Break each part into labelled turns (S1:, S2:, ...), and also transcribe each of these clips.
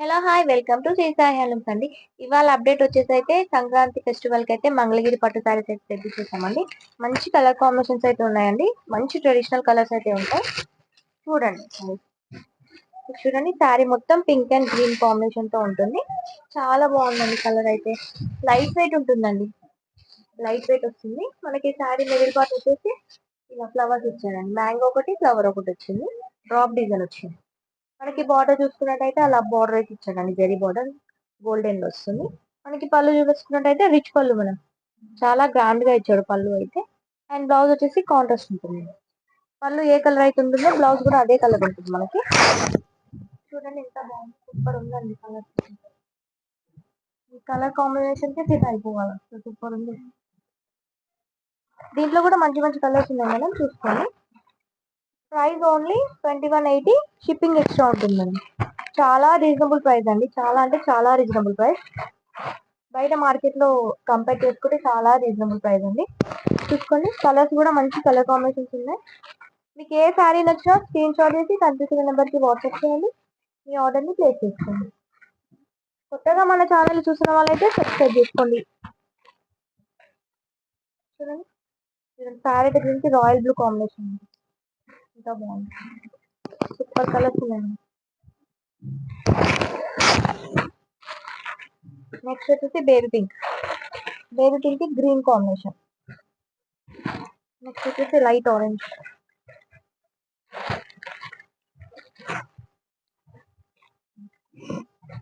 S1: Hello hi welcome to Shri Sai handlooms అండి. ఇవాళ update వచ్చేసి అయితే సంక్రాంతి ఫెస్టివల్ కి అయితే మంగళగిరి పట్టు సారీస్ అయితే తెప్పించేసామండి. మంచి కలర్ కాంబినేషన్స్ అయితే ఉన్నాయండి. మంచి ట్రెడిషనల్ కలర్స్ అయితే ఉంటాయి. చూడండి చూడండి శారీ మొత్తం పింక్ అండ్ గ్రీన్ కాంబినేషన్ తో ఉంటుంది. చాలా బాగుందండి. కలర్ అయితే లైట్ వెయిట్ ఉంటుందండి. లైట్ వెయిట్ వస్తుంది. మనకి శారీ మిడిల్ పార్ట్ వచ్చేసి ఇలా ఫ్లవర్స్ ఇచ్చారండి. మ్యాంగో ఒకటి ఫ్లవర్ ఒకటి వచ్చింది. డ్రాప్ డిజైన్ వచ్చింది. మనకి బార్డర్ చూసుకున్నట్టయితే అలా బార్డర్ అయితే ఇచ్చాడండి. జరీ బార్డర్ గోల్డెన్ లో వస్తుంది. మనకి పళ్ళు చూసుకున్నట్టయితే రిచ్ పళ్ళు మనం చాలా గ్రాండ్ గా ఇచ్చాడు పళ్ళు అయితే. అండ్ బ్లౌజ్ వచ్చేసి కాంట్రాస్ట్ ఉంటుంది. పళ్ళు ఏ కలర్ అయితే ఉంటుందో బ్లౌజ్ కూడా అదే కలర్ ఉంటుంది మనకి. చూడండి ఎంత బాగుంది. సూపర్ ఉందండి కలర్. ఈ కలర్ కాంబినేషన్ కి ఫిట్ అయిపోవాలి. సూపర్ ఉంది. దీంట్లో కూడా మంచి మంచి కలర్స్ ఉన్నాయి మేడం, చూసుకోండి. Price only 2180. షిప్పింగ్ ఎక్స్ట్రా ఉంటుందండి. చాలా రీజనబుల్ ప్రైస్ అండి. చాలా అంటే చాలా రీజనబుల్ ప్రైస్. బయట మార్కెట్ లో కంపేర్ చేసుకుంటే చాలా రీజనబుల్ ప్రైస్ అండి. చూసుకోండి కలర్స్ కూడా మంచి కలర్ కాంబినేషన్స్ ఉన్నాయి. మీకు ఏ శారీ నచ్చినా స్క్రీన్ షాట్ చేసి కనిపిస్తున్న నెంబర్ కి వాట్సాప్ చేయండి. మీ ఆర్డర్ ని ప్లేస్ చేసుకోండి. కొత్తగా మన ఛానల్ చూసిన వాళ్ళైతే సబ్స్క్రైబ్ చేసుకోండి. చూడండి ప్యారెట్ గ్రీన్ కి రాయల్ బ్లూ కాంబినేషన్ ఇంకా బాగుంది. సూపర్ కలర్స్ ఉన్నాయి. నెక్స్ట్ వచ్చేసి బేబీ పింక్. బేబీ పింక్ కి గ్రీన్ కాంబినేషన్. నెక్స్ట్ వచ్చేసి లైట్ ఆరెంజ్.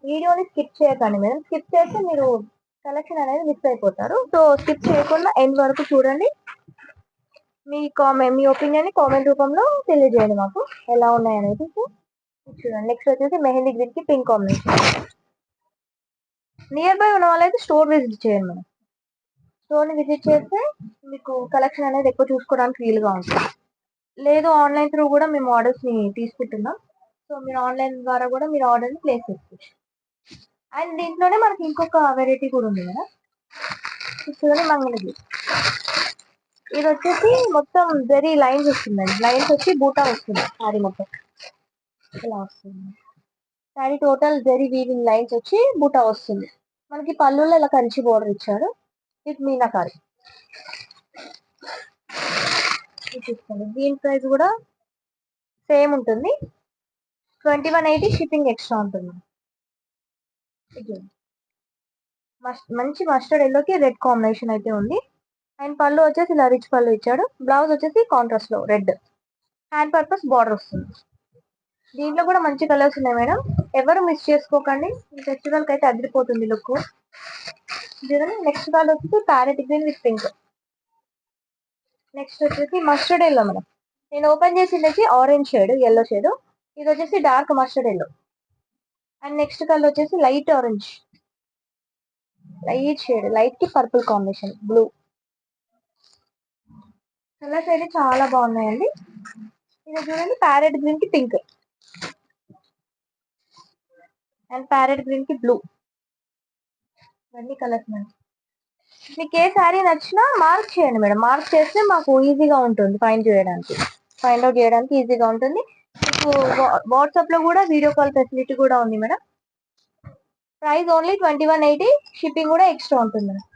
S1: వీడియోని స్కిప్ చేయకండి మేడం. స్కిప్ చేస్తే మీరు కలెక్షన్ అనేది మిస్ అయిపోతారు. సో స్కిప్ చేయకుండా ఎండ్ వరకు చూడండి. మీ ఒపీనియన్ ని కామెంట్ రూపంలో తెలియజేయండి మాకు ఎలా ఉన్నాయనేది. చూడండి నెక్స్ట్ వచ్చేసి మెహందీ గ్రీన్ కి పింక్ కాంబినేషన్. నియర్ బై ఉన్న వాళ్ళైతే స్టోర్ విజిట్ చేయండి మేడం. స్టోర్ ని విజిట్ చేస్తే మీకు కలెక్షన్ అనేది ఎక్కువ చూసుకోవడానికి వీలుగా ఉంటుంది. లేదు ఆన్లైన్ త్రూ కూడా మేము ఆర్డర్స్ ని తీసుకుంటున్నాం. సో మీరు ఆన్లైన్ ద్వారా కూడా మీరు ఆర్డర్ ని ప్లేస్ చేసుకోవచ్చు. అండ్ దీంట్లోనే మనకి ఇంకొక వెరైటీ కూడా ఉంది కదా, చూడండి మంగళగిరి. ఇది వచ్చేసి మొత్తం జరీ లైన్స్ వస్తుందండి. లైన్స్ వచ్చి బూటా వస్తుంది శారీ మొత్తం ఇలా వస్తుంది. Sari total zari weaving lines వచ్చి బూటా వస్తుంది. మనకి పళ్ళులో ఇలా కంచి బోర్డర్ ఇచ్చాడు విత్ మీనాకారి. చూసుకోండి దీని ప్రైస్ కూడా సేమ్ ఉంటుంది. 2180. షిప్పింగ్ ఎక్స్ట్రా ఉంటుంది. మంచి మస్టర్డ్ ఎల్లోకి రెడ్ కాంబినేషన్ అయితే ఉంది. అండ్ పళ్ళు వచ్చేసి ఇలా రిచ్ పళ్ళు ఇచ్చాడు. బ్లౌజ్ వచ్చేసి కాంట్రాస్ట్ లో రెడ్. హ్యాండ్ పర్పస్ బార్డర్ వస్తుంది. దీంట్లో కూడా మంచి కలర్స్ ఉన్నాయి మేడం. ఎవరు మిస్ చేసుకోకండి. ఫెస్టివల్ కి అయితే అదిరిపోతుంది లుక్. నెక్స్ట్ కలర్ వచ్చేసి parrot green with pink. Next వచ్చేసి మస్టర్డ్ ఎల్లో మేడం. నేను ఓపెన్ చేసి ఆరెంజ్ షేడ్, ఎల్లో షేడ్. ఇది వచ్చేసి dark mustard yellow. And next colour వచ్చేసి light orange, light shade, light కి పర్పుల్ కాంబినేషన్ బ్లూ. కలర్స్ అయితే చాలా బాగున్నాయండి. ఇది చూడండి ప్యారెట్ గ్రీన్ కి పింక్ అండ్ ప్యారెట్ గ్రీన్ కి బ్లూ. ఇవన్నీ కలర్స్ మేడం. మీకు ఏ శారీ నచ్చినా మార్క్ చేయండి మేడం. మార్క్ చేస్తే మాకు ఈజీగా ఉంటుంది ఫైండ్ అవుట్ చేయడానికి ఈజీగా ఉంటుంది. మీకు వాట్సాప్ లో కూడా వీడియో కాల్ ఫెసిలిటీ కూడా ఉంది మేడం. Price only 2180. షిప్పింగ్ కూడా ఎక్స్ట్రా ఉంటుంది మేడం.